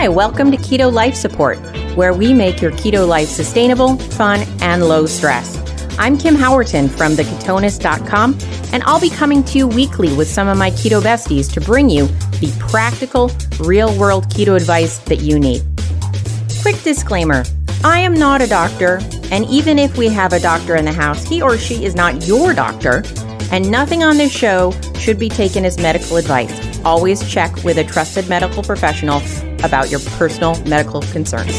Hi, welcome to Keto Life Support, where we make your keto life sustainable, fun, and low stress. I'm Kim Howerton from theketonis.com, and I'll be coming to you weekly with some of my keto besties to bring you the practical, real-world keto advice that you need. Quick disclaimer, I am not a doctor, and even if we have a doctor in the house, he or she is not your doctor, and nothing on this show should be taken as medical advice. Always check with a trusted medical professional about your personal medical concerns.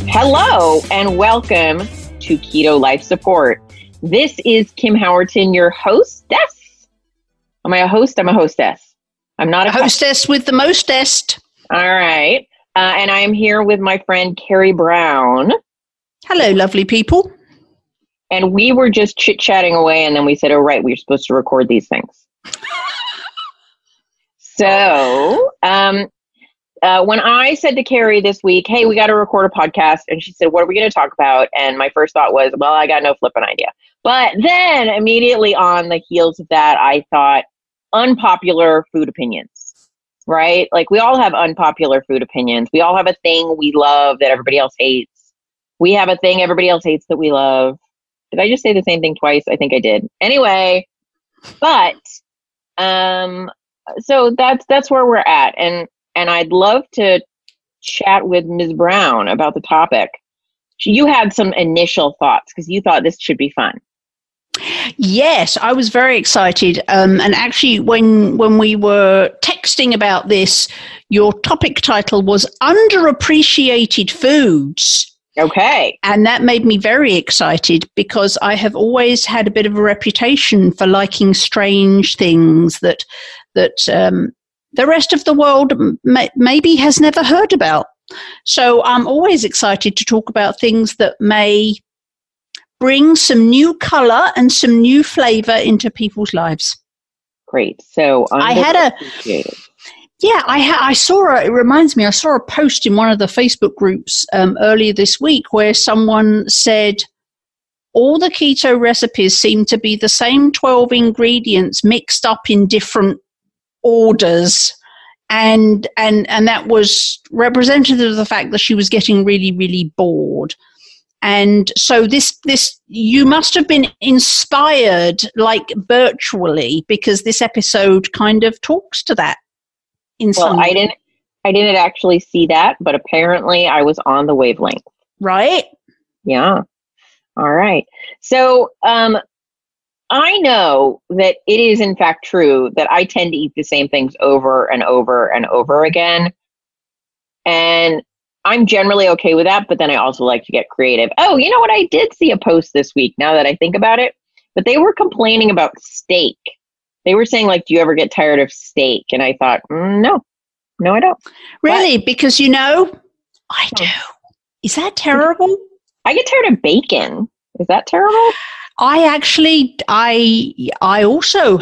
Hello, and welcome to Keto Life Support. This is Kim Howerton, your hostess. Am I a host? I'm a hostess. I'm not a hostess with the mostest. All right. And I am here with my friend Carrie Brown. Hello, lovely people. And we were just chit-chatting away, and then we said, oh, right, we're supposed to record these things. So when I said to Carrie this week, hey, we got to record a podcast, and she said, what are we going to talk about? And my first thought was, well, I got no flipping idea. But then immediately on the heels of that, I thought unpopular food opinions, right? Like we all have unpopular food opinions. We all have a thing we love that everybody else hates. We have a thing everybody else hates that we love. Did I just say the same thing twice? I think I did. Anyway, but so that's where we're at, and I'd love to chat with Ms. Brown about the topic. You had some initial thoughts because you thought this should be fun. Yes, I was very excited. And actually, when we were texting about this, your topic title was Underappreciated Foods. Okay. And that made me very excited because I have always had a bit of a reputation for liking strange things that the rest of the world maybe has never heard about. So I'm always excited to talk about things that may bring some new color and some new flavor into people's lives. Great. So I saw it reminds me, I saw a post in one of the Facebook groups earlier this week where someone said, all the keto recipes seem to be the same 12 ingredients mixed up in different orders. And that was representative of the fact that she was getting really, really bored. And so this you must have been inspired like virtually because this episode kind of talks to that. Well, I didn't actually see that, but apparently I was on the wavelength. Right? Yeah. All right. So I know that it is in fact true that I tend to eat the same things over and over and over again. And I'm generally okay with that, but then I also like to get creative. Oh, you know what? I did see a post this week, now that I think about it, but they were complaining about steak. They were saying, like, do you ever get tired of steak? And I thought, no, I don't. Really? Because, I do. Is that terrible? I get tired of bacon. Is that terrible? I also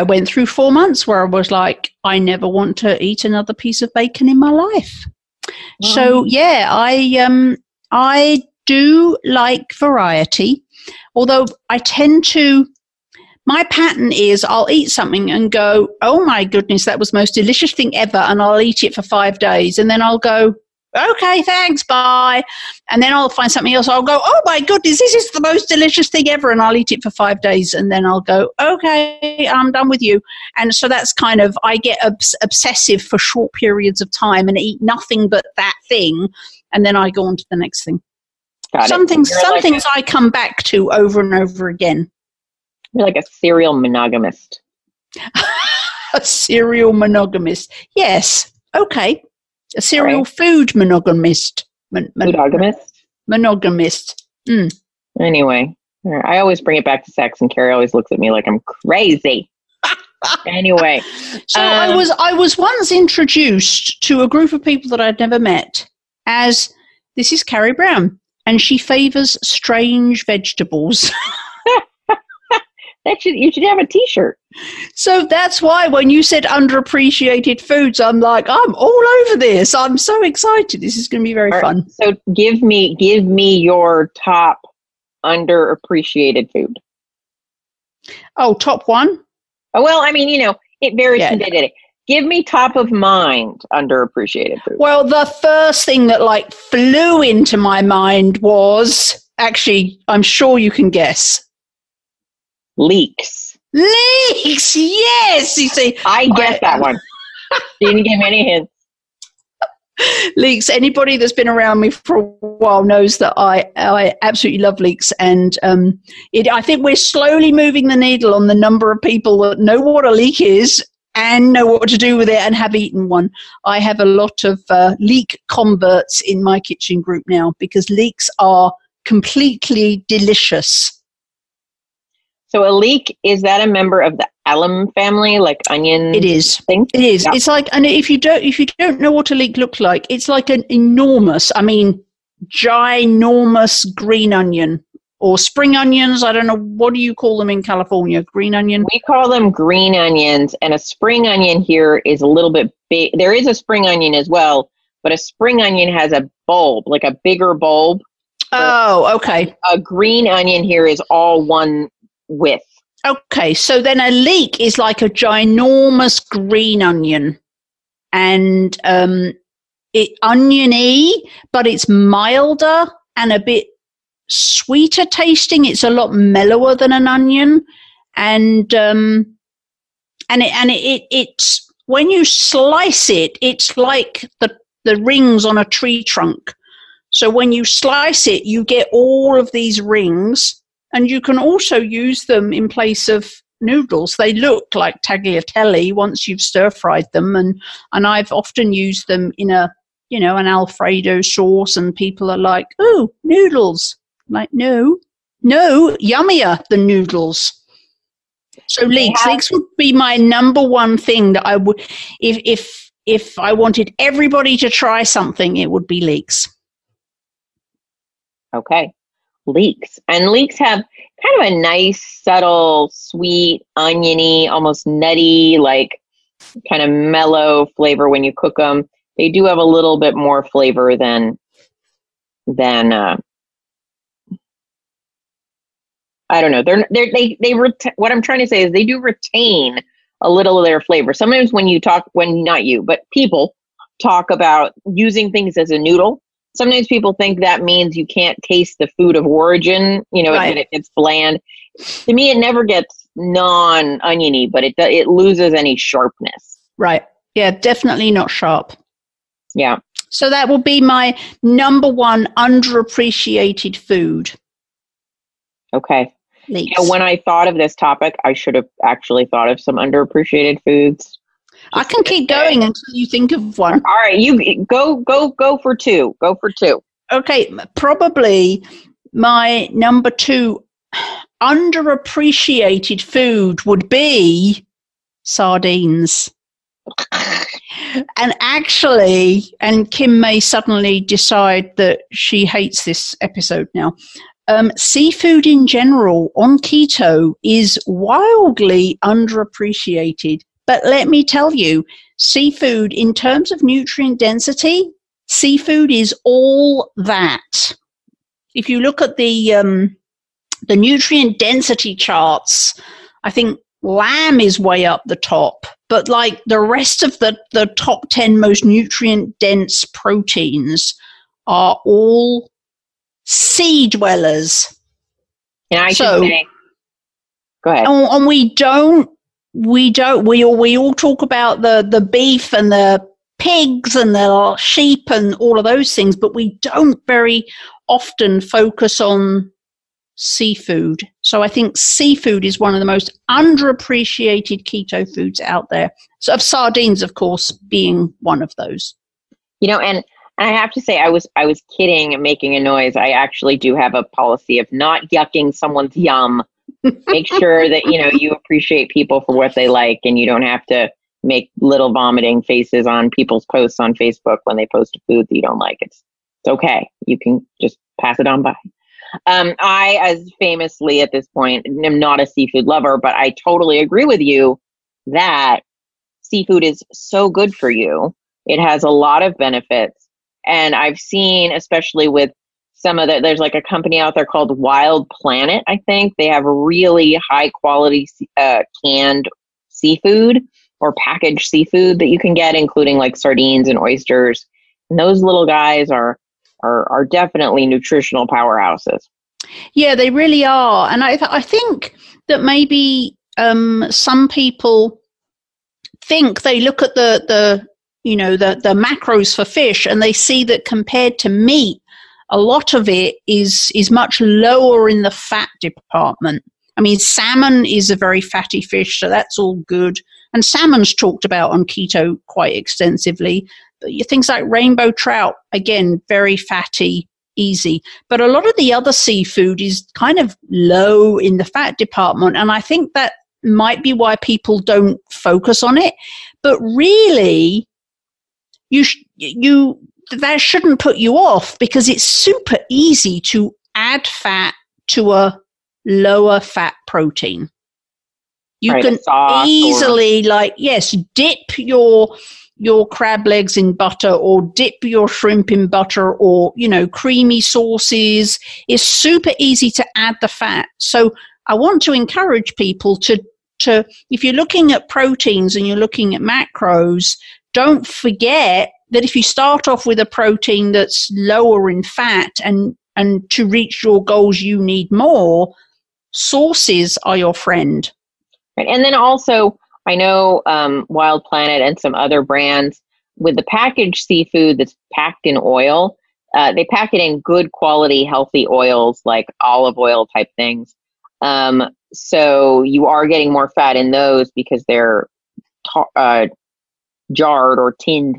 went through 4 months where I was like, I never want to eat another piece of bacon in my life. Wow. So, yeah, I do like variety, although I tend to. My pattern is I'll eat something and go, oh my goodness, that was the most delicious thing ever. And I'll eat it for 5 days. And then I'll go, okay, thanks, bye. And then I'll find something else. I'll go, oh my goodness, this is the most delicious thing ever. And I'll eat it for 5 days. And then I'll go, okay, I'm done with you. And so that's kind of, I get obsessive for short periods of time and eat nothing but that thing. And then I go on to the next thing. Some things I come back to over and over again. You're like a serial monogamist. A serial monogamist. Yes. Okay. A serial food monogamist. Monogamist? Monogamist. Mm. Anyway, I always bring it back to sex, and Carrie always looks at me like I'm crazy. Anyway. So I was once introduced to a group of people that I'd never met as, this is Carrie Brown, and she favors strange vegetables. You should have a T-shirt. So that's why when you said underappreciated foods, I'm like, I'm all over this. I'm so excited. This is going to be very fun. So give me your top underappreciated food. Oh, top one? Oh, well, I mean, it varies from day to day. give me top of mind underappreciated food. Well, the first thing that like flew into my mind was, actually, I'm sure you can guess. Leeks. Leeks, yes. You see, I guessed that one. You didn't give me any hints. Leeks. Anybody that's been around me for a while knows that I absolutely love leeks, and I think we're slowly moving the needle on the number of people that know what a leek is and know what to do with it and have eaten one. I have a lot of leek converts in my kitchen group now because leeks are completely delicious. So a leek, is that a member of the alum family, like onion? It is. Thing? It is. Yeah. It's like, and if you don't know what a leek looks like, it's like an enormous, ginormous green onion or spring onions. I don't know. What do you call them in California? Green onion? We call them green onions, and a spring onion here is a little bit big. There is a spring onion as well, but a spring onion has a bulb, like a bigger bulb. Oh, okay. A green onion here is all one width. Okay, so then a leek is like a ginormous green onion, and it oniony, but it's milder and a bit sweeter tasting. It's a lot mellower than an onion, and it's when you slice it, it's like the rings on a tree trunk. So when you slice it, you get all of these rings. And you can also use them in place of noodles. They look like tagliatelle once you've stir-fried them. And I've often used them in an Alfredo sauce. And people are like, oh, noodles. I'm like, no, yummier than noodles. So leeks would be my number one thing that I would, if I wanted everybody to try something, it would be leeks. Okay. Leeks. And leeks have kind of a nice, subtle, sweet, oniony, almost nutty, like kind of mellow flavor when you cook them. They do have a little bit more flavor than I don't know. What I'm trying to say is they do retain a little of their flavor. Sometimes people talk about using things as a noodle. Sometimes people think that means you can't taste the food of origin, right. And it's bland. To me, it never gets non-oniony, but it loses any sharpness. Right. Yeah, definitely not sharp. Yeah. So that will be my number one underappreciated food. Okay. Leeks. When I thought of this topic, I should have actually thought of some underappreciated foods. I can keep going until you think of one. All right, you go for two. Go for two. Okay, probably my number two underappreciated food would be sardines. And actually, and Kim may suddenly decide that she hates this episode now. Seafood in general on keto is wildly underappreciated. But let me tell you, seafood, in terms of nutrient density, seafood is all that. If you look at the nutrient density charts, I think lamb is way up the top. But like the rest of the top 10 most nutrient dense proteins are all sea dwellers. And I should say, go ahead. And we all talk about the beef and the pigs and the sheep and all of those things, but we don't very often focus on seafood. So I think seafood is one of the most underappreciated keto foods out there. So of sardines, of course, being one of those. And I have to say, I was kidding and making a noise. I actually do have a policy of not yucking someone's yum. Make sure that, you appreciate people for what they like, and you don't have to make little vomiting faces on people's posts on Facebook when they post a food that you don't like. It's okay. You can just pass it on by. I, as famously at this point, am not a seafood lover, but I totally agree with you that seafood is so good for you. It has a lot of benefits. And I've seen, especially with some of there's like a company out there called Wild Planet, I think. They have really high quality canned seafood. or packaged seafood that you can get, including like sardines and oysters. And those little guys are definitely nutritional powerhouses. Yeah, they really are. And I think that maybe some people think they look at the macros for fish and they see that compared to meat, a lot of it is much lower in the fat department. I mean, salmon is a very fatty fish, so that's all good. And salmon's talked about on keto quite extensively. But things like rainbow trout, again, very fatty, easy. But a lot of the other seafood is kind of low in the fat department. And I think that might be why people don't focus on it. But really, that shouldn't put you off, because it's super easy to add fat to a lower fat protein. You can easily dip your crab legs in butter, or dip your shrimp in butter, or, creamy sauces. It's super easy to add the fat. So I want to encourage people to if you're looking at proteins and you're looking at macros, don't forget that if you start off with a protein that's lower in fat and to reach your goals, you need more, sauces are your friend. Right. And then also, I know Wild Planet and some other brands with the packaged seafood that's packed in oil, they pack it in good quality, healthy oils like olive oil type things. So you are getting more fat in those because they're jarred or tinned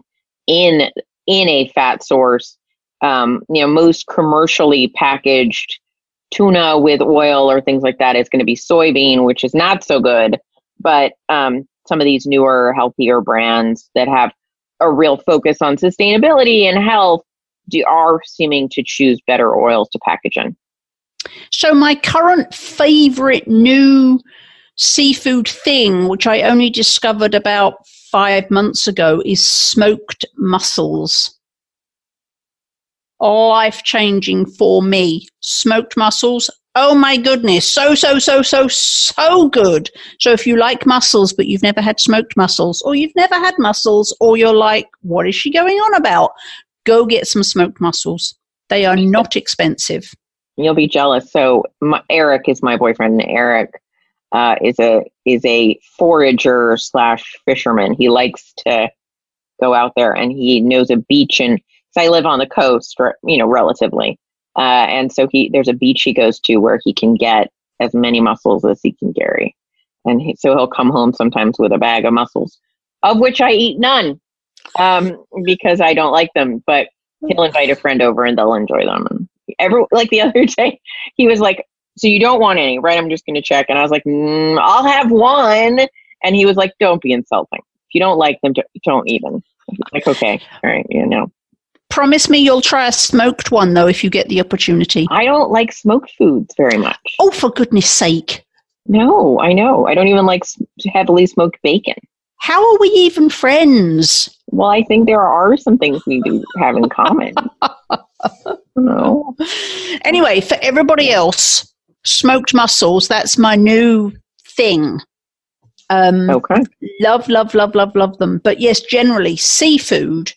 in a fat source. Most commercially packaged tuna with oil or things like that is going to be soybean, which is not so good. But some of these newer, healthier brands that have a real focus on sustainability and health are seeming to choose better oils to package in. So my current favorite new seafood thing, which I only discovered about 5 months ago, is smoked mussels. Life-changing for me. Smoked mussels. Oh my goodness. So good. So if you like mussels, but you've never had smoked mussels, or you've never had mussels, or you're like, what is she going on about? Go get some smoked mussels. They are not expensive. You'll be jealous. So Eric is my boyfriend. Eric is a forager / fisherman. He likes to go out there, and he knows a beach. And so I live on the coast, relatively. And so there's a beach he goes to where he can get as many mussels as he can carry. And so he'll come home sometimes with a bag of mussels, of which I eat none because I don't like them. But he'll invite a friend over and they'll enjoy them. And like the other day, he was like, so you don't want any, right? I'm just going to check. And I was like, I'll have one. And he was like, don't be insulting. If you don't like them, don't eat them. Like, okay, all right, Promise me you'll try a smoked one, though, if you get the opportunity. I don't like smoked foods very much. Oh, for goodness sake. No, I know. I don't even like heavily smoked bacon. How are we even friends? Well, I think there are some things we do have in common. No. Anyway, for everybody else, smoked mussels, that's my new thing. Okay. Love them. But yes, generally, seafood,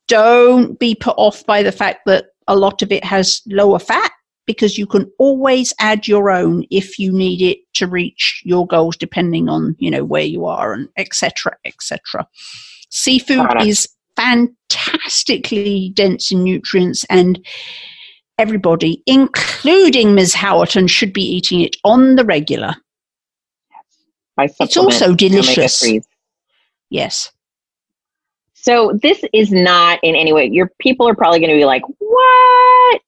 don't be put off by the fact that a lot of it has lower fat, because you can always add your own if you need it to reach your goals, depending on, where you are, and et cetera, et cetera. Seafood is fantastically dense in nutrients, and everybody, including Ms. Howerton, should be eating it on the regular. It's also delicious. Yes. So this is not in any way, your people are probably going to be like, what?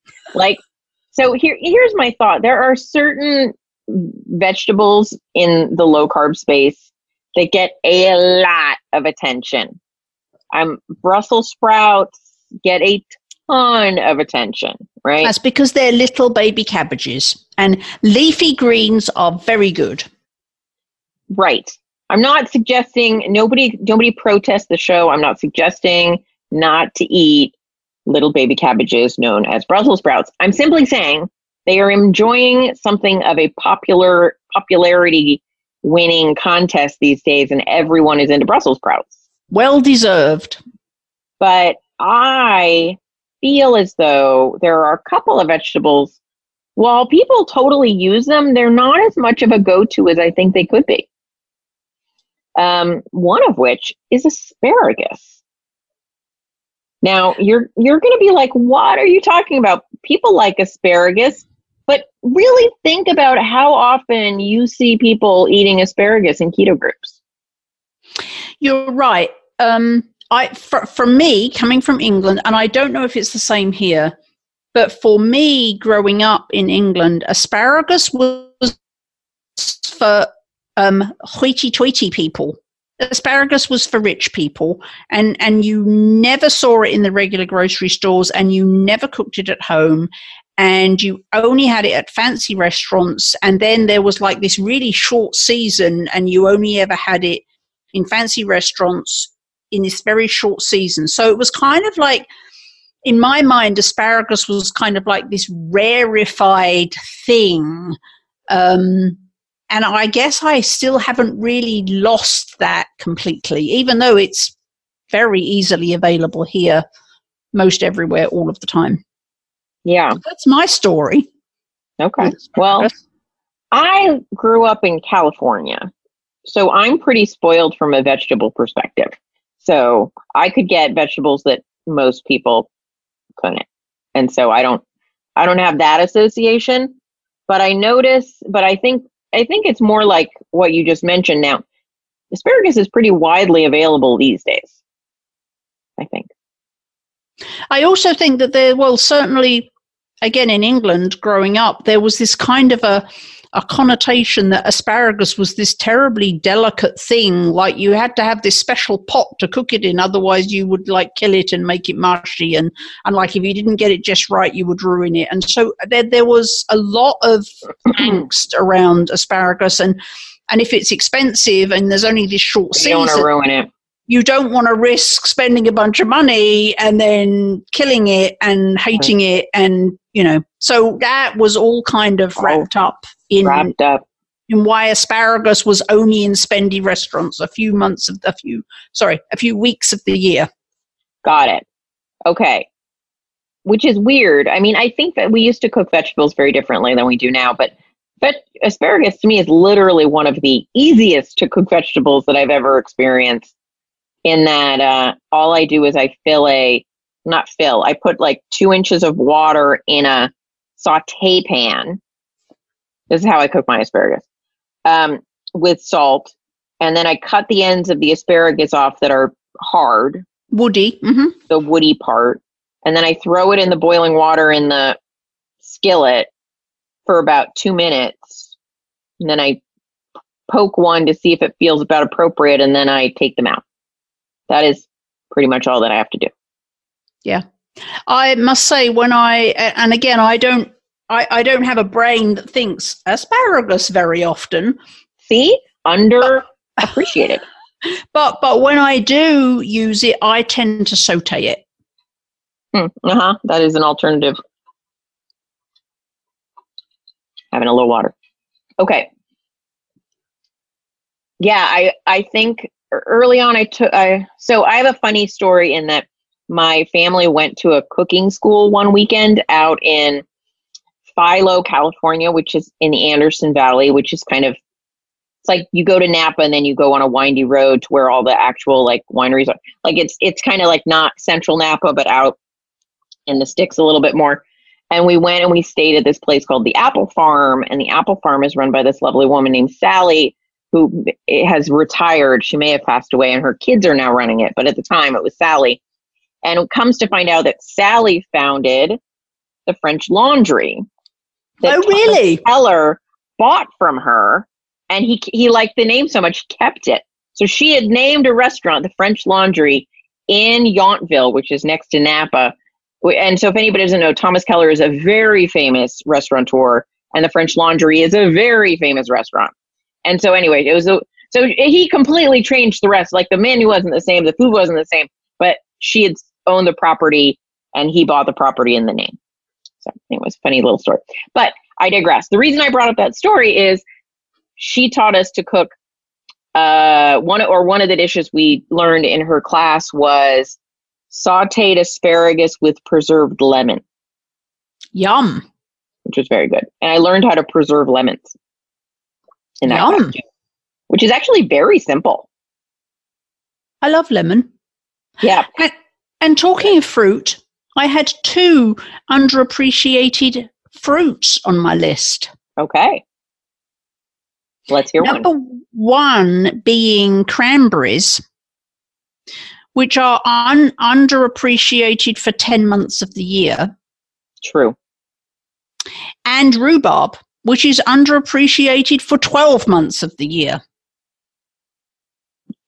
So here's my thought. There are certain vegetables in the low carb space that get a lot of attention. Brussels sprouts get a ton of attention, right? That's because they're little baby cabbages, and leafy greens are very good. Right. I'm not suggesting nobody protest the show. I'm not suggesting not to eat little baby cabbages known as Brussels sprouts. I'm simply saying they are enjoying something of a popularity winning contest these days, and everyone is into Brussels sprouts. Well deserved. But I feel as though there are a couple of vegetables, while people totally use them, they're not as much of a go-to as I think they could be. One of which is asparagus. Now, you're going to be like, what are you talking about? People like asparagus, but really think about how often you see people eating asparagus in keto groups. You're right. For me, coming from England, and I don't know if it's the same here, but for me, growing up in England, asparagus was for hoity-toity people. Asparagus was for rich people, and you never saw it in the regular grocery stores, and you never cooked it at home, and you only had it at fancy restaurants. And then there was like this really short season, and you only ever had it in fancy restaurants in this very short season. So it was kind of like, in my mind, asparagus was kind of like this rarefied thing. And I guess I still haven't really lost that completely, even though it's very easily available here, most everywhere, all of the time. Yeah. So that's my story. Okay. Well, I grew up in California, so I'm pretty spoiled from a vegetable perspective. So I could get vegetables that most people couldn't. And so I don't have that association, but I think it's more like what you just mentioned now. Asparagus is pretty widely available these days, I think. I also think that certainly, again, in England, growing up, there was this kind of a connotation that asparagus was this terribly delicate thing, like you had to have this special pot to cook it in, otherwise you would like kill it and make it mushy, and like if you didn't get it just right, you would ruin it. And so there was a lot of angst around asparagus, and if it's expensive and there's only this short season, you don't want to ruin it. You don't want to risk spending a bunch of money and then killing it and hating it, and so that was all kind of wrapped up in why asparagus was only in spendy restaurants a few weeks of the year. Got it. Okay. Which is weird. I mean, I think that we used to cook vegetables very differently than we do now, but asparagus to me is literally one of the easiest to cook vegetables that I've ever experienced, in that all I do is I put like 2 inches of water in a saute pan. This is how I cook my asparagus, with salt. And then I cut the ends of the asparagus off that are hard. Woody. Mm-hmm. The woody part. And then I throw it in the boiling water in the skillet for about 2 minutes. And then I poke one to see if it feels about appropriate. And then I take them out. That is pretty much all that I have to do. Yeah. I must say, I don't have a brain that thinks asparagus very often. See? Underappreciated. But when I do use it, I tend to saute it. That is an alternative. Having a little water. Okay. Yeah, I think early on so I have a funny story in that my family went to a cooking school one weekend out in Philo, California, which is in the Anderson Valley, which is kind of, it's like you go to Napa and then you go on a windy road to where all the actual like wineries are. Like it's kind of like not central Napa, but out in the sticks a little bit more. And we went and we stayed at this place called the Apple Farm, and the Apple Farm is run by this lovely woman named Sally, who has retired. She may have passed away and her kids are now running it, but at the time it was Sally. And it comes to find out that Sally founded the French Laundry. That really? Thomas Keller bought from her, and he liked the name so much, he kept it. So she had named a restaurant, the French Laundry, in Yountville, which is next to Napa. And so if anybody doesn't know, Thomas Keller is a very famous restaurateur, and the French Laundry is a very famous restaurant. And so anyway, so he completely changed the rest. Like the menu wasn't the same, the food wasn't the same, but she had owned the property and he bought the property in the name. So it was a funny little story. But I digress. The reason I brought up that story is she taught us to cook. One of the dishes we learned in her class was sauteed asparagus with preserved lemon. Yum. Which was very good. And I learned how to preserve lemons in that class too, which is actually very simple. I love lemon. Yeah. And talking of fruit, I had 2 underappreciated fruits on my list. Okay. Let's hear Number one being cranberries, which are underappreciated for 10 months of the year. True. And rhubarb, which is underappreciated for 12 months of the year.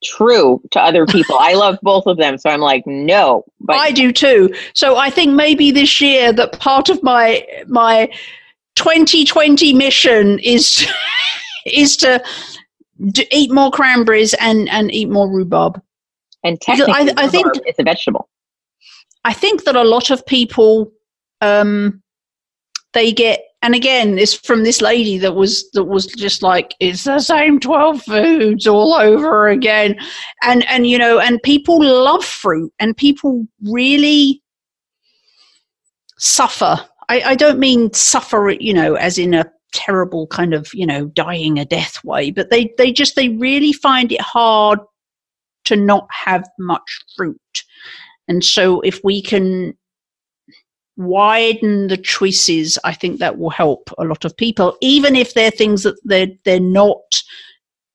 True to other people. I love both of them, so I'm like, no. But I do too. So I think maybe this year that part of my 2020 mission is to eat more cranberries and eat more rhubarb. And technically, I think it's a vegetable. I think that a lot of people, they get, and again, it's from this lady that was just like, it's the same 12 foods all over again. And you know, and people love fruit, and people really suffer. I don't mean suffer, you know, as in a terrible kind of, you know, dying a death way, but they really find it hard to not have much fruit. And so if we can widen the choices, I think that will help a lot of people, even if they're things that they're not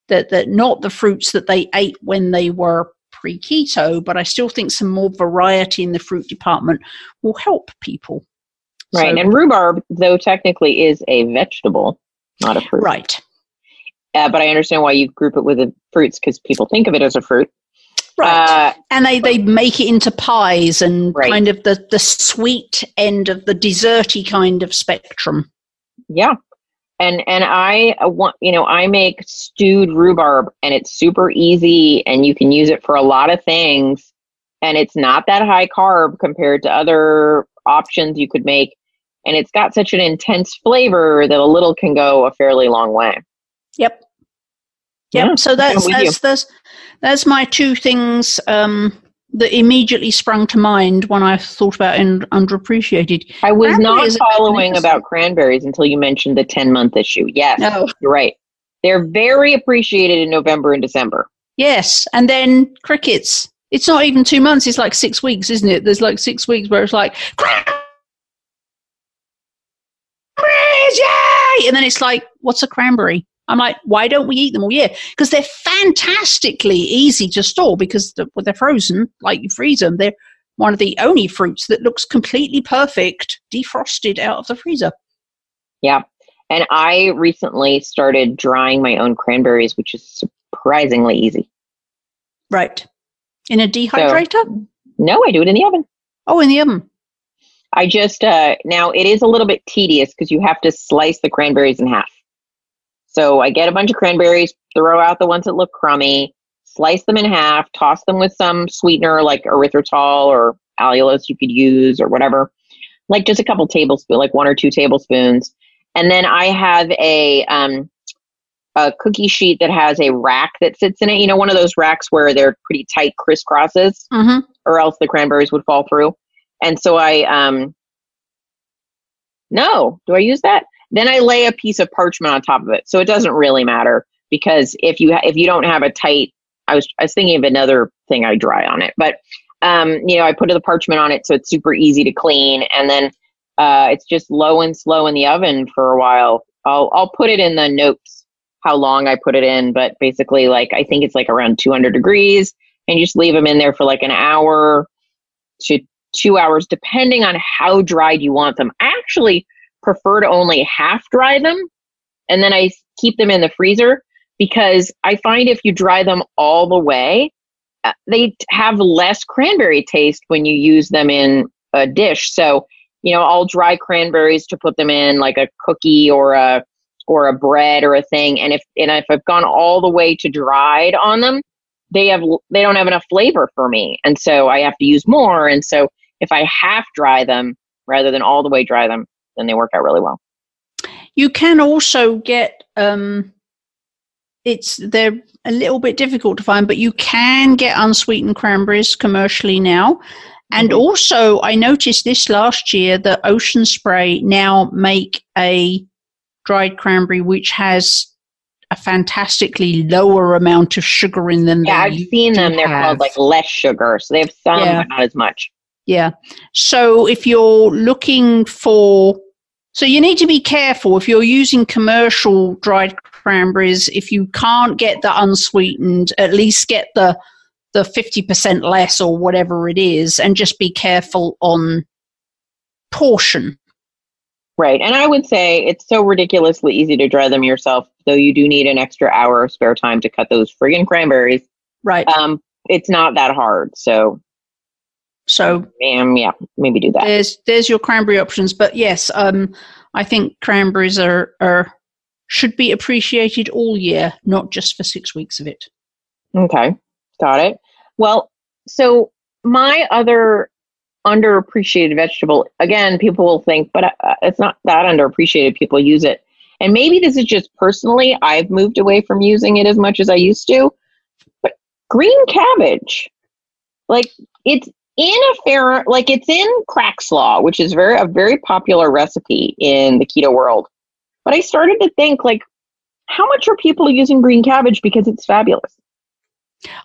the fruits that they ate when they were pre-keto, but I still think some more variety in the fruit department will help people. Right. So, and rhubarb, though technically is a vegetable, not a fruit. Right. But I understand why you group it with the fruits, because people think of it as a fruit. Right. And they make it into pies and kind of the sweet end of the desserty kind of spectrum. Yeah. And I want, you know, I make stewed rhubarb, and it's super easy, and you can use it for a lot of things, and it's not that high carb compared to other options you could make. And it's got such an intense flavor that a little can go a fairly long way. Yep. Yeah, so that's my 2 things that immediately sprung to mind when I thought about underappreciated. I was not following about cranberries until you mentioned the 10-month issue. Yes, You're right. They're very appreciated in November and December. Yes, and then crickets. It's not even 2 months. It's like 6 weeks, isn't it? There's like 6 weeks where it's like, cranberries, yay! And then it's like, what's a cranberry? I'm like, why don't we eat them all year? Because they're fantastically easy to store, because when they're frozen, like you freeze them, they're one of the only fruits that looks completely perfect, defrosted out of the freezer. Yeah. And I recently started drying my own cranberries, which is surprisingly easy. Right. In a dehydrator? So, no, I do it in the oven. Oh, in the oven. I just, now it is a little bit tedious because you have to slice the cranberries in half. So I get a bunch of cranberries, throw out the ones that look crummy, slice them in half, toss them with some sweetener like erythritol or allulose you could use or whatever, like just a couple tablespoons, like 1 or 2 tablespoons. And then I have a cookie sheet that has a rack that sits in it. You know, one of those racks where they're pretty tight crisscrosses, or else the cranberries would fall through. And so do I use that? Then I lay a piece of parchment on top of it. So it doesn't really matter, because if you don't have a tight, I was thinking of another thing I dry on it, but you know, I put the parchment on it so it's super easy to clean, and then it's just low and slow in the oven for a while. I'll put it in the notes how long I put it in, but basically, like, I think it's like around 200 degrees, and you just leave them in there for like an hour to 2 hours, depending on how dried you want them. I actually prefer to only half dry them, and then I keep them in the freezer, because I find if you dry them all the way, they have less cranberry taste when you use them in a dish. So, you know, I'll dry cranberries to put them in like a cookie or a bread or a thing. And if I've gone all the way to dried on them, they don't have enough flavor for me. And so I have to use more. And so if I half dry them rather than all the way dry them, then they work out really well. You can also get they're a little bit difficult to find, but you can get unsweetened cranberries commercially now. And also, I noticed this last year that Ocean Spray now make a dried cranberry which has a fantastically lower amount of sugar in them. Yeah, I've seen them. They're called like less sugar. So they have some, but not as much. Yeah. So if you're looking for, so you need to be careful if you're using commercial dried cranberries. If you can't get the unsweetened, at least get the 50% less or whatever it is, and just be careful on portion. Right. And I would say it's so ridiculously easy to dry them yourself, though you do need an extra hour of spare time to cut those friggin' cranberries. Right. It's not that hard. So yeah, maybe do that. There's your cranberry options. But yes, I think cranberries should be appreciated all year, not just for 6 weeks of it. Okay. Got it. Well, so my other underappreciated vegetable, again, people will think, but it's not that underappreciated. People use it. And maybe this is just personally, I've moved away from using it as much as I used to, but green cabbage, like it's in crack slaw, which is a very popular recipe in the keto world. But I started to think, like, how much are people using green cabbage because it's fabulous?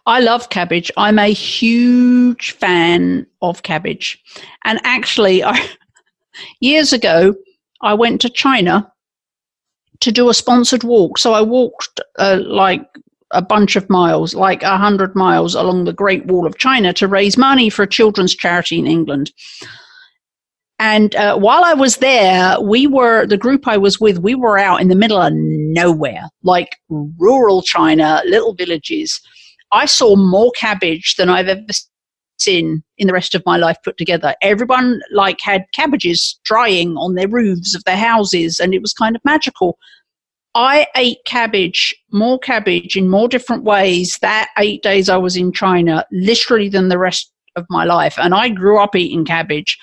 I love cabbage. I'm a huge fan of cabbage. And actually, years ago, I went to China to do a sponsored walk. So I walked like a bunch of miles, like 100 miles along the Great Wall of China to raise money for a children's charity in England. And while I was there, the group I was with, we were out in the middle of nowhere, like rural China, little villages. I saw more cabbage than I've ever seen in the rest of my life put together. Everyone had cabbages drying on their roofs of their houses, and it was kind of magical. I ate more cabbage in more different ways that 8 days I was in China, literally, than the rest of my life. And I grew up eating cabbage.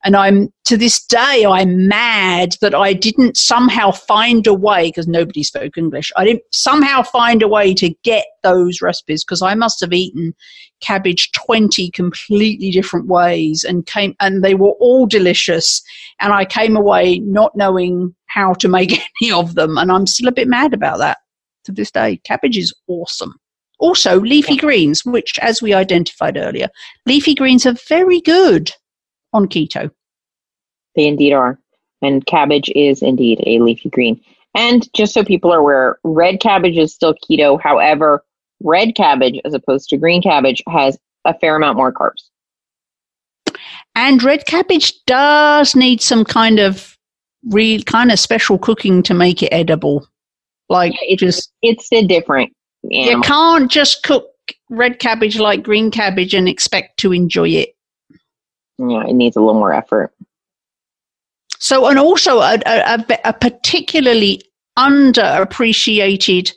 And to this day, I'm mad that I didn't somehow find a way, because nobody spoke English, I didn't somehow find a way to get those recipes, because I must have eaten cabbage 20 completely different ways, and they were all delicious. And I came away not knowing how to make any of them. And I'm still a bit mad about that to this day. Cabbage is awesome. Also, leafy greens, which, as we identified earlier, leafy greens are very good on keto. They indeed are. And cabbage is indeed a leafy green. And just so people are aware, red cabbage is still keto. However, red cabbage, as opposed to green cabbage, has a fair amount more carbs. And red cabbage does need some kind of special cooking to make it edible. It's a different animal. You can't just cook red cabbage like green cabbage and expect to enjoy it. Yeah, it needs a little more effort. So, and also a particularly underappreciated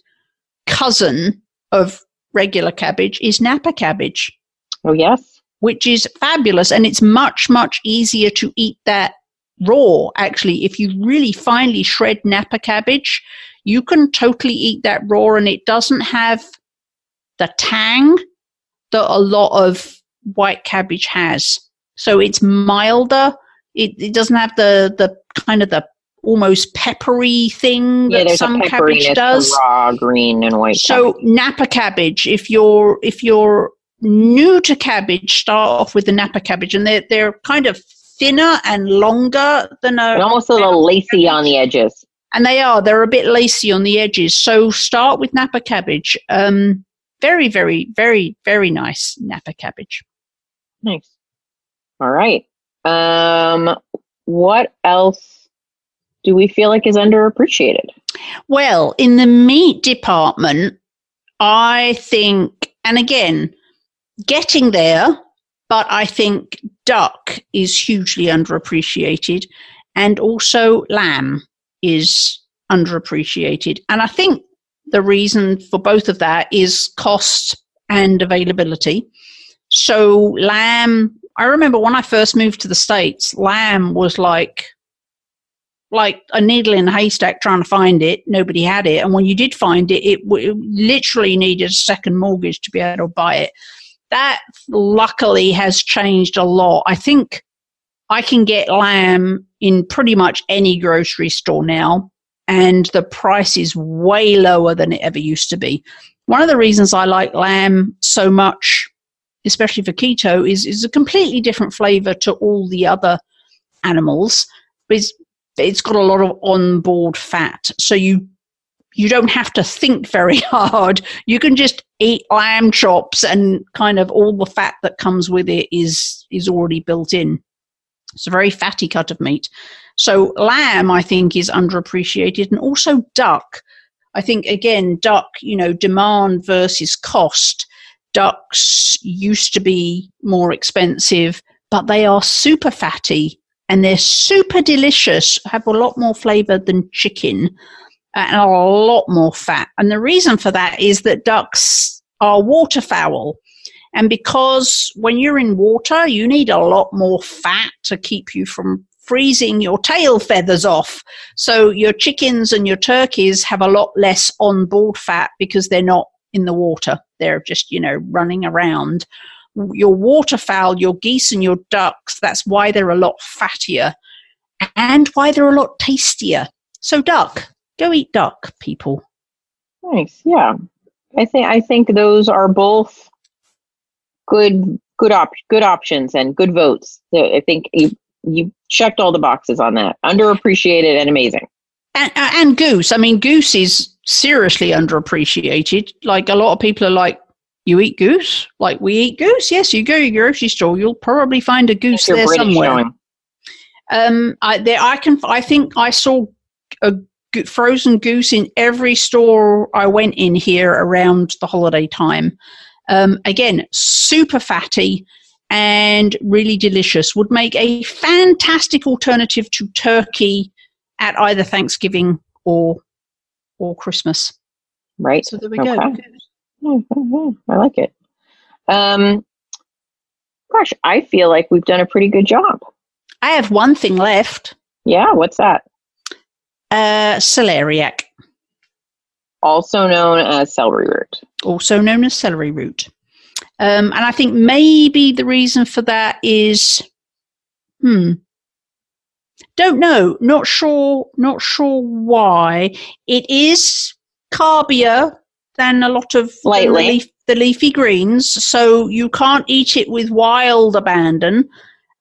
cousin of regular cabbage is Napa cabbage. Oh, yes. Which is fabulous. And it's much, much easier to eat that raw, actually. If you really finely shred Napa cabbage, you can totally eat that raw, and it doesn't have the tang that a lot of white cabbage has. So it's milder. It doesn't have the kind of the almost peppery thing that some cabbage does. Raw green and white. So cabbage. Napa cabbage. If you're new to cabbage, start off with the Napa cabbage, and they're kind of thinner and longer than almost a little lacy on the edges. And they're a bit lacy on the edges. So start with Napa cabbage. Very, very, very, very nice Napa cabbage. Nice. All right. What else do we feel like is underappreciated? Well, in the meat department, I think, and again, getting there, but I think duck is hugely underappreciated, and also lamb is underappreciated. And I think the reason for both of that is cost and availability. So lamb, I remember when I first moved to the States, lamb was like like a needle in a haystack trying to find it. Nobody had it. And when you did find it, it literally needed a second mortgage to be able to buy it. That luckily has changed a lot. I think I can get lamb in pretty much any grocery store now, and the price is way lower than it ever used to be. One of the reasons I like lamb so much, especially for keto, is a completely different flavor to all the other animals. It's got a lot of onboard fat, so you don't have to think very hard. You can just eat lamb chops, and kind of all the fat that comes with it is already built in. It's a very fatty cut of meat. So lamb, I think, is underappreciated, and also duck. I think, again, duck, demand versus cost. Ducks used to be more expensive, but they are super fatty and they're super delicious, have a lot more flavor than chicken and a lot more fat. And the reason for that is that ducks are waterfowl. And because when you're in water, you need a lot more fat to keep you from freezing your tail feathers off. So your chickens and your turkeys have a lot less onboard fat because they're not in the water. They're just, running around. Your waterfowl, your geese and your ducks, that's why they're a lot fattier and why they're a lot tastier. So duck, go eat duck, people. Nice. Yeah. I think those are both good options and good votes. So I think you checked all the boxes on that. Underappreciated and amazing. And goose. I mean, goose is seriously underappreciated. Like, a lot of people are like, you eat goose? Like, we eat goose? Yes, you go to your grocery store, you'll probably find a goose there somewhere. I think I saw a frozen goose in every store I went in here around the holiday time. Again, super fatty and really delicious. Would make a fantastic alternative to turkey at either Thanksgiving or Christmas. Right. So there we go. I like it. Gosh, I feel like we've done a pretty good job. I have one thing left. Yeah, what's that? Celeriac. Also known as celery root. Also known as celery root. And I think maybe the reason for that is, don't know, not sure why. It is carbier than a lot of the leafy greens, so you can't eat it with wild abandon.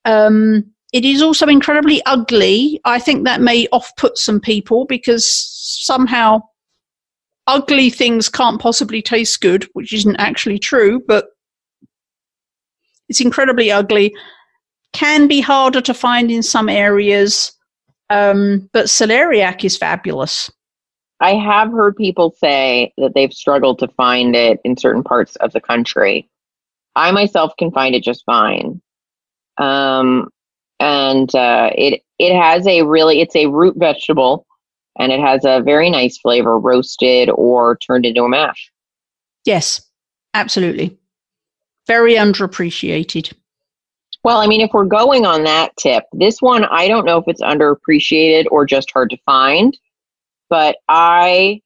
It is also incredibly ugly. I think that may off-put some people because somehow ugly things can't possibly taste good, which isn't actually true, but it's incredibly ugly. Can be harder to find in some areas, but celeriac is fabulous. I have heard people say that they've struggled to find it in certain parts of the country. I myself can find it just fine. It has it's a root vegetable, and it has a very nice flavor, roasted or turned into a mash. Yes, absolutely. Very underappreciated. Well, I mean, if we're going on that tip, this one, I don't know if it's underappreciated or just hard to find, but I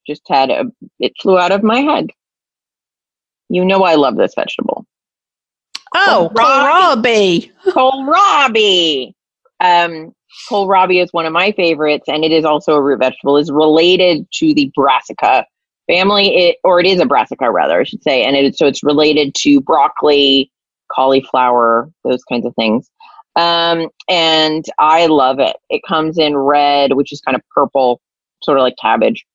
just it flew out of my head. You know, I love this vegetable. Oh, Kohlrabi. Kohlrabi. Kohlrabi is one of my favorites, and it is also a root vegetable. It's related to the brassica family, it is a brassica rather, I should say, and it's related to broccoli, cauliflower, those kinds of things. And I love it. It comes in red, which is kind of purple, sort of like cabbage.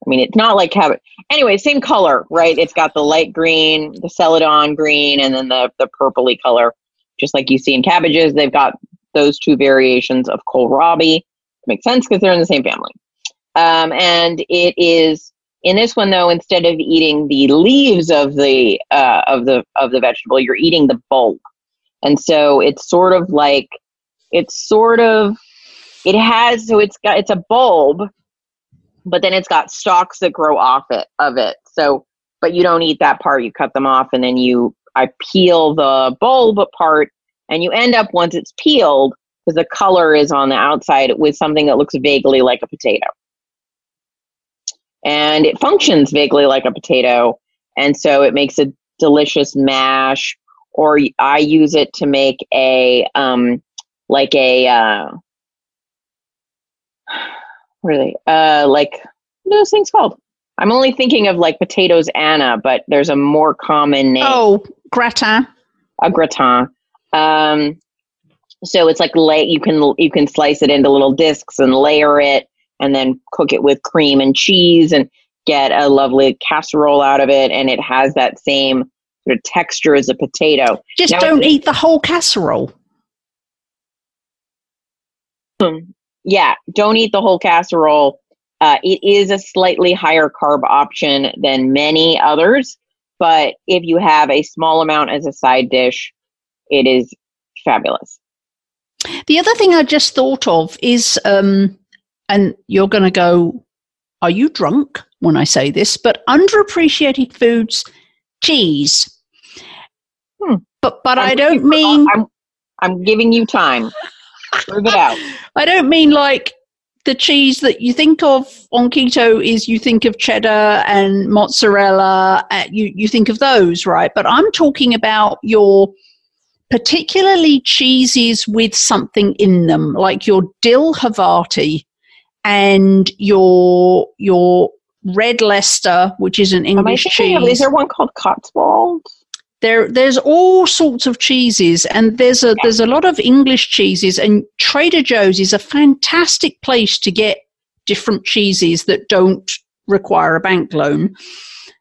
I mean, it's not like cabbage. Anyway, same color, right? It's got the light green, the celadon green, and then the purpley color, just like you see in cabbages. They've got those two variations of kohlrabi. Makes sense because they're in the same family. And it is, in this one though, instead of eating the leaves of the vegetable, you're eating the bulb. And so it's a bulb, but then it's got stalks that grow off of it. So, but you don't eat that part. You cut them off, and then I peel the bulb part, and you end up, once it's peeled, because the color is on the outside, with something that looks vaguely like a potato. And it functions vaguely like a potato. And so it makes a delicious mash, or I use it to make a, what are they? Like, what are those things called? I'm only thinking of like potatoes Anna, but there's a more common name. Oh, gratin. A gratin. So it's like you can slice it into little discs and layer it, and then cook it with cream and cheese and get a lovely casserole out of it. And it has that same sort of texture as a potato. Just don't eat the whole casserole. Yeah, don't eat the whole casserole. It is a slightly higher carb option than many others, but if you have a small amount as a side dish, it is fabulous. The other thing I just thought of is, and you're going to go, are you drunk when I say this? But underappreciated foods, cheese. But I don't mean... I'm giving you time. Move it out. I don't mean like the cheese that you think of on keto is you think of cheddar and mozzarella. You think of those, right? But I'm talking about your particularly cheeses with something in them, like your dill Havarti and your red Leicester, which is an English cheese. Is there one called Cotswold? There's all sorts of cheeses, and there's a lot of English cheeses, and Trader Joe's is a fantastic place to get different cheeses that don't require a bank loan.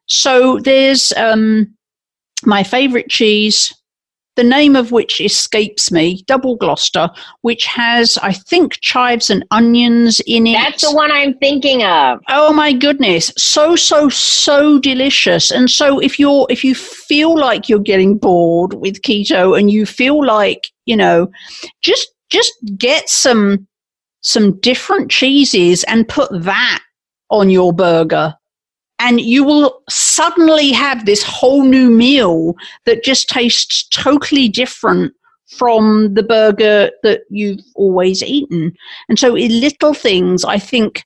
So there's my favorite cheese, the name of which escapes me, Double Gloucester, which has, I think, chives and onions in it. That's the one I'm thinking of. Oh my goodness. So delicious. And so if you feel like you're getting bored with keto and you feel like, just get some different cheeses and put that on your burger. And you will suddenly have this whole new meal that just tastes totally different from the burger that you've always eaten. And so in little things, I think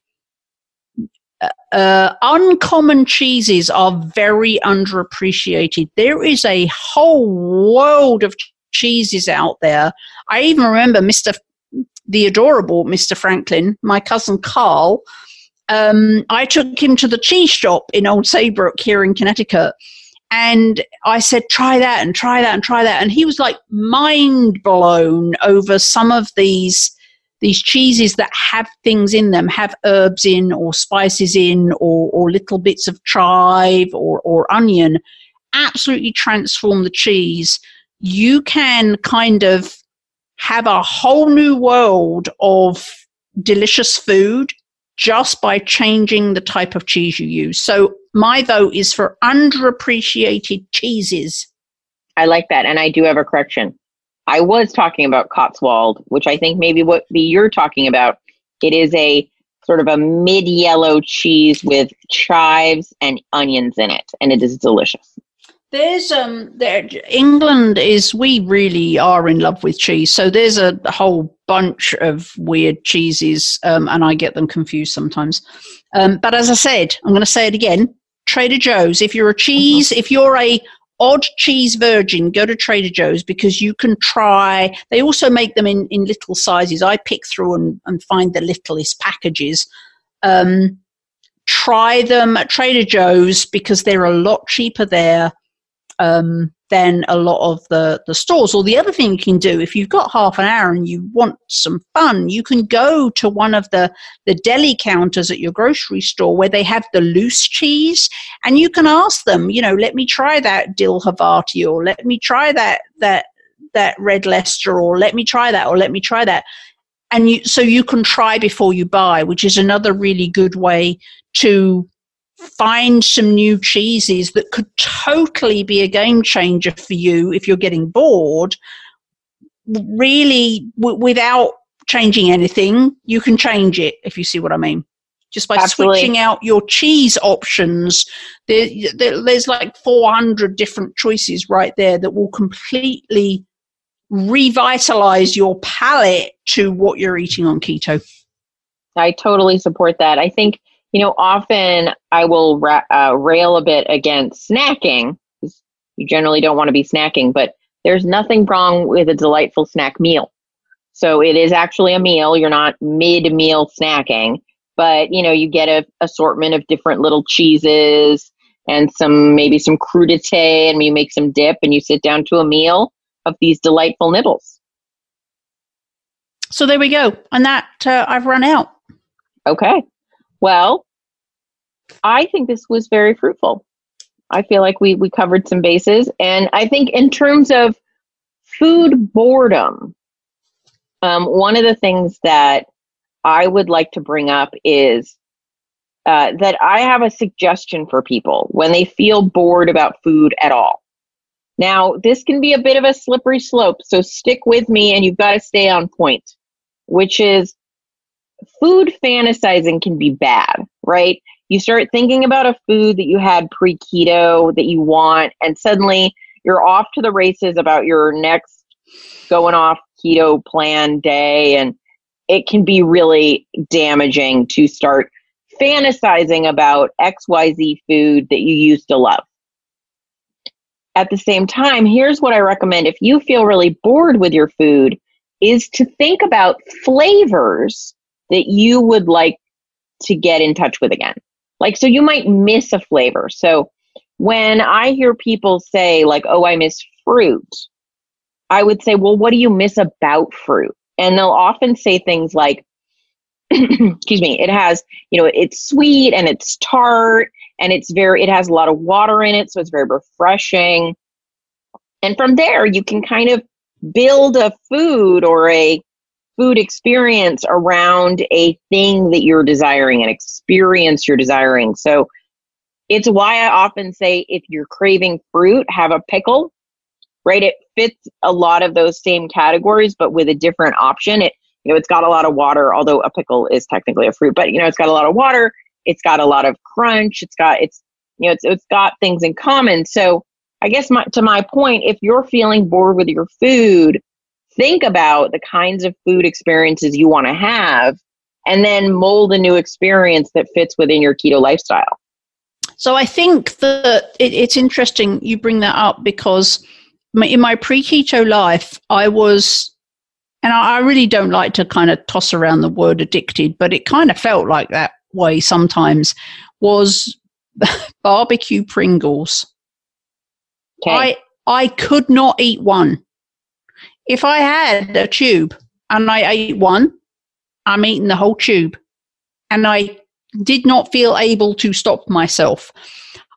uncommon cheeses are very underappreciated. There is a whole world of cheeses out there. I even remember the adorable Mr. Franklin, my cousin Carl. I took him to the cheese shop in Old Saybrook here in Connecticut, and I said, try that and try that and try that. And he was like mind blown over some of these cheeses that have things in them, have herbs in or spices in or little bits of chive or onion, absolutely transform the cheese. You can kind of have a whole new world of delicious food just by changing the type of cheese you use. So my vote is for underappreciated cheeses. I like that. And I do have a correction. I was talking about Cotswold, which I think maybe what you're talking about. It is a sort of a mid-yellow cheese with chives and onions in it. And it is delicious. There's England we really are in love with cheese. So there's a whole bunch of weird cheeses, and I get them confused sometimes. But as I said, I'm going to say it again, Trader Joe's. If you're if you're a odd cheese virgin, go to Trader Joe's because you can try. They also make them in little sizes. I pick through and find the littlest packages. Try them at Trader Joe's because they're a lot cheaper there than a lot of the stores. Or the other thing you can do, if you've got half an hour and you want some fun, you can go to one of the deli counters at your grocery store where they have the loose cheese, and you can ask them, let me try that dill Havarti, or let me try that red Leicester, or let me try that, or let me try that. And so you can try before you buy, which is another really good way to find some new cheeses that could totally be a game changer for you if you're getting bored. Really, without changing anything, you can change it, if you see what I mean. Just by switching out your cheese options. There's like 400 different choices right there that will completely revitalize your palate to what you're eating on keto. I totally support that. I think, often I will rail a bit against snacking. You generally don't want to be snacking, but there's nothing wrong with a delightful snack meal. So it is actually a meal. You're not mid-meal snacking, but you get an assortment of different little cheeses and maybe some crudité, and you make some dip and you sit down to a meal of these delightful nibbles. So there we go. And that I've run out. Okay. Well, I think this was very fruitful. I feel like we covered some bases. And I think in terms of food boredom, one of the things that I would like to bring up is that I have a suggestion for people when they feel bored about food at all. Now, this can be a bit of a slippery slope, so stick with me and you've got to stay on point, which is food fantasizing can be bad, right? You start thinking about a food that you had pre-keto that you want, and suddenly you're off to the races about your next going off keto plan day, and it can be really damaging to start fantasizing about XYZ food that you used to love. At the same time, here's what I recommend. If you feel really bored with your food, is to think about flavors that you would like to get in touch with again. So you might miss a flavor. So when I hear people say oh, I miss fruit, I would say, well, what do you miss about fruit? And they'll often say things like, excuse me, it has, it's sweet and it's tart and it has a lot of water in it. So it's very refreshing. And from there, you can kind of build a food or a food experience around a thing that you're desiring, an experience you're desiring. So it's why I often say, if you're craving fruit, have a pickle, right? It fits a lot of those same categories, but with a different option. It's got a lot of water, although a pickle is technically a fruit, but it's got a lot of water. It's got a lot of crunch. It's got things in common. So I guess to my point, if you're feeling bored with your food, think about the kinds of food experiences you want to have, and then mold a new experience that fits within your keto lifestyle. So I think that it's interesting you bring that up, because in my pre-keto life, I was, and I really don't like to kind of toss around the word addicted, but it kind of felt like that way sometimes, was barbecue Pringles. Okay. I could not eat one. If I had a tube and I ate one, I'm eating the whole tube. And I did not feel able to stop myself.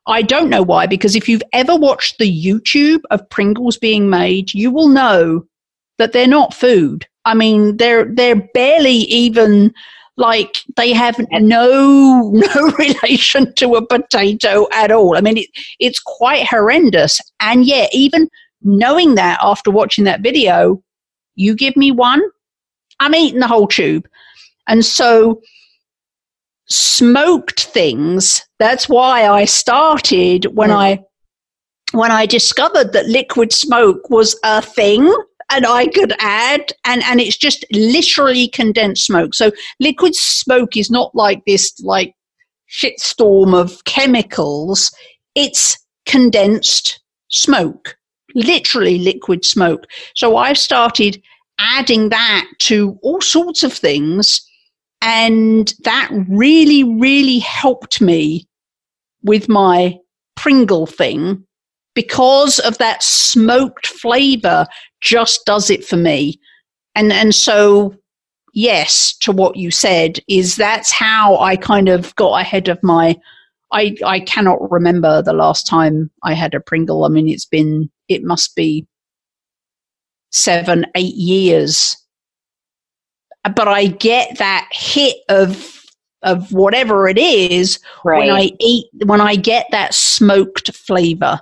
I don't know why, because if you've ever watched the YouTube of Pringles being made, you will know that they're not food. I mean, they're barely even they have no relation to a potato at all. I mean, it's quite horrendous. And yet, even knowing that after watching that video, you give me one, I'm eating the whole tube. And so smoked things, that's why I started when I discovered that liquid smoke was a thing and I could add, and it's just literally condensed smoke. So liquid smoke is not like this shitstorm of chemicals. It's condensed smoke, literally liquid smoke. So I've started adding that to all sorts of things, and that really, really helped me with my Pringle thing, because of that smoked flavor just does it for me. And so, yes, to what you said, is that's how I kind of got ahead of I cannot remember the last time I had a Pringle. I mean, it must be 7-8 years. But I get that hit of whatever it is, right, when I get that smoked flavor.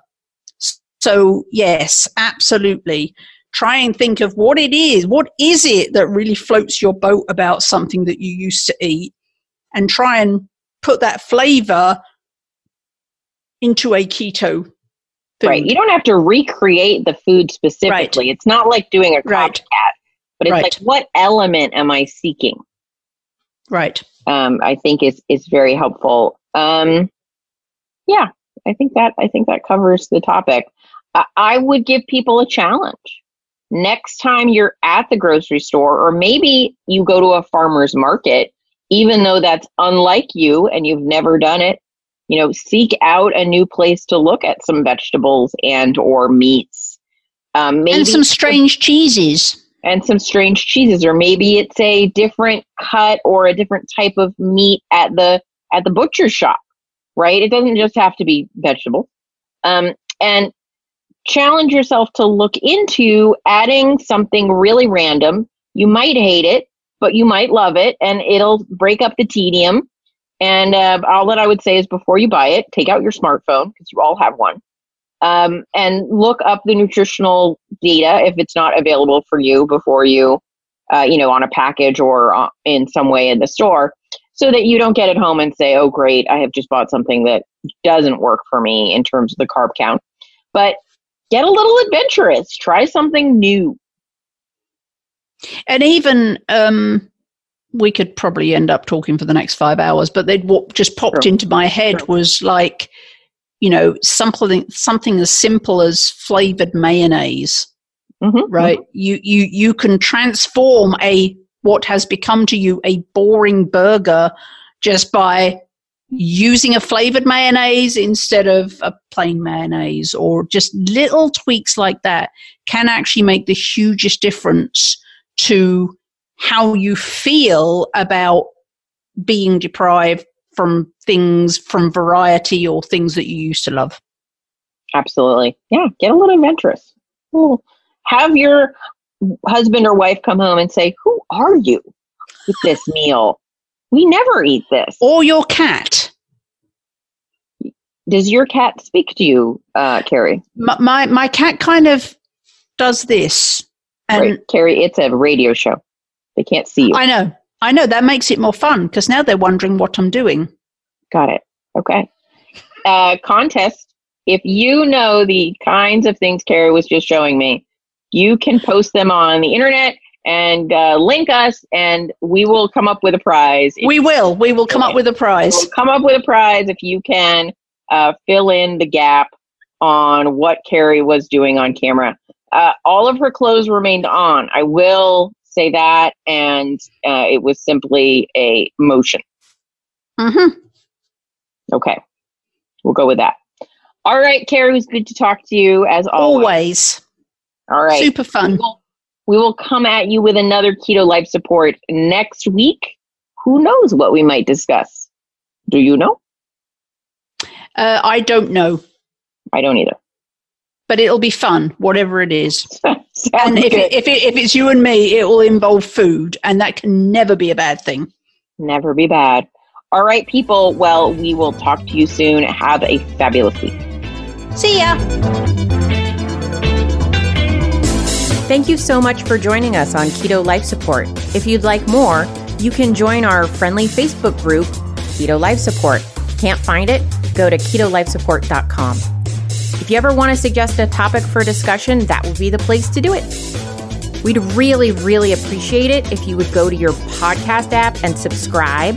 So yes, absolutely. Try and think of what it is. What is it that really floats your boat about something that you used to eat, and try and put that flavor into a keto food. Right. You don't have to recreate the food specifically. Right. It's not like doing a copycat, but it's like, what element am I seeking? Right. I think is very helpful. Yeah, I think that covers the topic. I would give people a challenge. Next time you're at the grocery store, or maybe you go to a farmer's market, even though that's unlike you and you've never done it, seek out a new place to look at some vegetables and or meats. Maybe and some strange cheeses. And some strange cheeses, or maybe it's a different cut or a different type of meat at the butcher shop, right? It doesn't just have to be vegetables. And challenge yourself to look into adding something really random. You might hate it, but you might love it, and it'll break up the tedium. And all that I would say is, before you buy it, take out your smartphone, because you all have one, and look up the nutritional data if it's not available for you before you, on a package or in some way in the store, so that you don't get it home and say, oh, great, I have just bought something that doesn't work for me in terms of the carb count. But get a little adventurous. Try something new. And even we could probably end up talking for the next 5 hours, but what just popped into my head was like, something as simple as flavored mayonnaise, right? Mm-hmm. You can transform what has become to you a boring burger just by using a flavored mayonnaise instead of a plain mayonnaise, or just little tweaks like that can actually make the hugest difference to how you feel about being deprived from things, from variety or things that you used to love. Absolutely. Yeah. Get a little adventurous. Have your husband or wife come home and say, who are you with this meal? We never eat this. Or your cat. Does your cat speak to you, Carrie? My cat kind of does this. And right. Carrie, it's a radio show. They can't see you. I know. That makes it more fun, because now they're wondering what I'm doing. Got it. Okay. Contest. If you know the kinds of things Carrie was just showing me, you can post them on the internet and link us, and we will come up with a prize. We will come up with a prize. We'll come up with a prize if you can fill in the gap on what Carrie was doing on camera. All of her clothes remained on. I will say that, and it was simply a motion. Mm-hmm. Okay. We'll go with that. All right, Carrie, it was good to talk to you, as always. All right. Super fun. We will come at you with another Keto Life Support next week. Who knows what we might discuss? Do you know? I don't know. I don't either. But it'll be fun, whatever it is. And if it's you and me, it will involve food, and that can never be a bad thing. Never be bad. All right, people. Well, we will talk to you soon. Have a fabulous week. See ya. Thank you so much for joining us on Keto Life Support. If you'd like more, you can join our friendly Facebook group, Keto Life Support. Can't find it? Go to ketolifesupport.com. If you ever want to suggest a topic for discussion, that would be the place to do it. We'd really, really appreciate it if you would go to your podcast app and subscribe,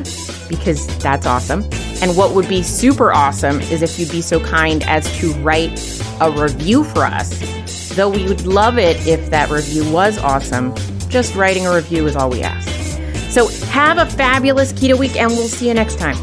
because that's awesome. And what would be super awesome is if you'd be so kind as to write a review for us. Though we would love it if that review was awesome, just writing a review is all we ask. So have a fabulous keto week, and we'll see you next time.